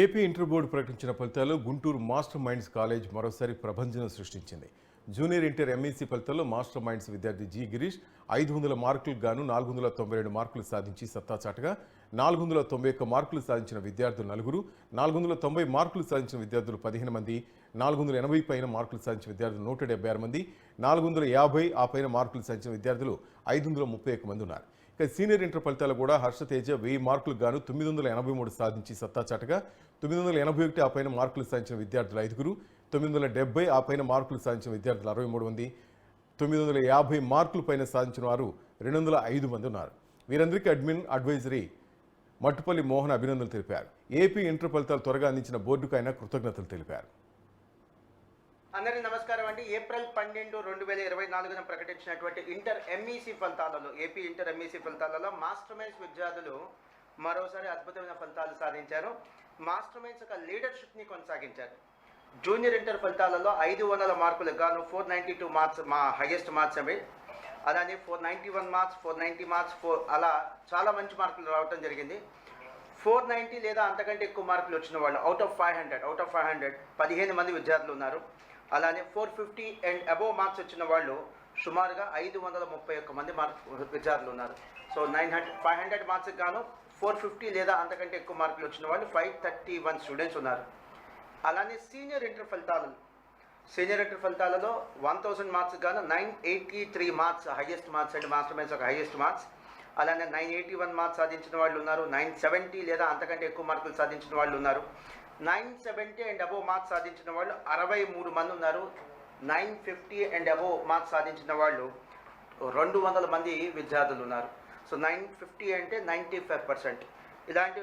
AP inter board ప్రకటించిన ఫలితాల్లో Guntur master minds college మరోసారి ప్రభంజనం సృష్టించింది. జూనియర్ ఇంటర్ ఎంఈసీ ఫలితాల్లో మాస్టర్ మైండ్స్ విద్యార్థి జి గిరీష్ 500 మార్కులకు గాను 492 మార్కులు సాధించి సత్తా చాటగా 491 మార్కులు సాధించిన విద్యార్థులు నలుగురు, 490 మార్కులు సాధించిన విద్యార్థులు 15 మంది, 480 పైన మార్కులు సాధించిన విద్యార్థులు 176 మంది, 450 ఆ పైన మార్కులు సాధించిన విద్యార్థులు 531 మంది ఉన్నారు. ఇక సీనియర్ ఇంటర్ ఫలితాలు కూడా హర్షతేజ 1000 మార్కులకు గాను 983 సాధించి సత్తా చాటగా 981 ఆ పైన మార్కులు సాధించిన విద్యార్థులు 5గురు, 970 ఆ పైన మార్కులు సాధించిన విద్యార్థులు 63 మంది, 950 మార్కుల పైన సాధించిన వారు 205 మంది ఉన్నారు. వీరందరికీ అడ్వైజరీ మట్టుపల్లి మోహన్ అభినందనలు తెలిపారు. ఏపీ ఇంటర్ ఫలితాలు త్వరగా అందించిన బోర్డుకు ఆయన కృతజ్ఞతలు తెలిపారు. అందరికీ నమస్కారం అండి. ఏప్రిల్ 12, 2024 ప్రకటించినటువంటి ఇంటర్ ఎంఈసీ ఫలితాలలో ఏపీ ఇంటర్ ఎంఈసీ ఫలితాలలో మాస్టర్ మైండ్స్ విద్యార్థులు మరోసారి అద్భుతమైన ఫలితాలు సాధించారు. మాస్టర్ మైండ్స్ యొక్క లీడర్షిప్ని కొనసాగించారు. జూనియర్ ఇంటర్ ఫలితాలలో 500 మార్కులకు గాను 492 మార్క్స్ మా హైయెస్ట్ మార్క్స్ అవి. అలానే 491 మార్క్స్, 490 మార్క్స్, అలా చాలా మంచి మార్కులు రావడం జరిగింది. 490 లేదా అంతకంటే ఎక్కువ మార్కులు వచ్చిన వాళ్ళు అవుట్ ఆఫ్ 500 15 మంది విద్యార్థులు ఉన్నారు. అలానే 450 అండ్ అబోవ్ మార్క్స్ వచ్చిన వాళ్ళు సుమారుగా 531 మంది విద్యార్థులు ఉన్నారు. సో 500 మార్క్స్కి గాను 450 లేదా అంతకంటే ఎక్కువ మార్కులు వచ్చిన వాళ్ళు 531 స్టూడెంట్స్ ఉన్నారు. అలానే సీనియర్ ఇంటర్ ఫలితాలలో 1000 మార్క్స్ గాను 983 marks highest marks and master minds ఒక హైయెస్ట్ మార్క్స్. అలానే 981 మార్క్స్ సాధించిన వాళ్ళు ఉన్నారు. 970 లేదా అంతకంటే ఎక్కువ మార్కులు సాధించిన వాళ్ళు ఉన్నారు. 970 అండ్ అబోవ్ మార్క్స్ సాధించిన వాళ్ళు 63 మంది ఉన్నారు. 950 అండ్ అబోవ్ మార్క్స్ సాధించిన వాళ్ళు 200 మంది విద్యార్థులు ఉన్నారు. సో 950 అంటే 95%. ఇలాంటి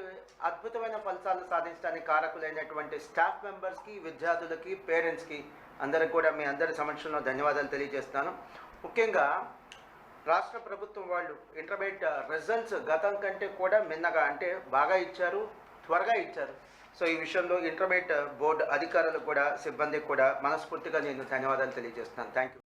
అద్భుతమైన ఫలితాలు సాధించడానికి కారకులైనటువంటి స్టాఫ్ మెంబర్స్కి, విద్యార్థులకి, పేరెంట్స్కి అందరికి కూడా మీ అందరి సమక్షంలో ధన్యవాదాలు తెలియజేస్తున్నాను. ముఖ్యంగా రాష్ట్ర ప్రభుత్వం వాళ్ళు ఇంటర్మీడియట్ రిజల్ట్స్ గతం కంటే కూడా మిన్నగా అంటే బాగా ఇచ్చారు, త్వరగా ఇచ్చారు. సో ఈ విషయంలో ఇంటర్మీడియట్ బోర్డు అధికారులకు కూడా, సిబ్బందికి కూడా మనస్ఫూర్తిగా నేను ధన్యవాదాలు తెలియజేస్తున్నాను. Thank you.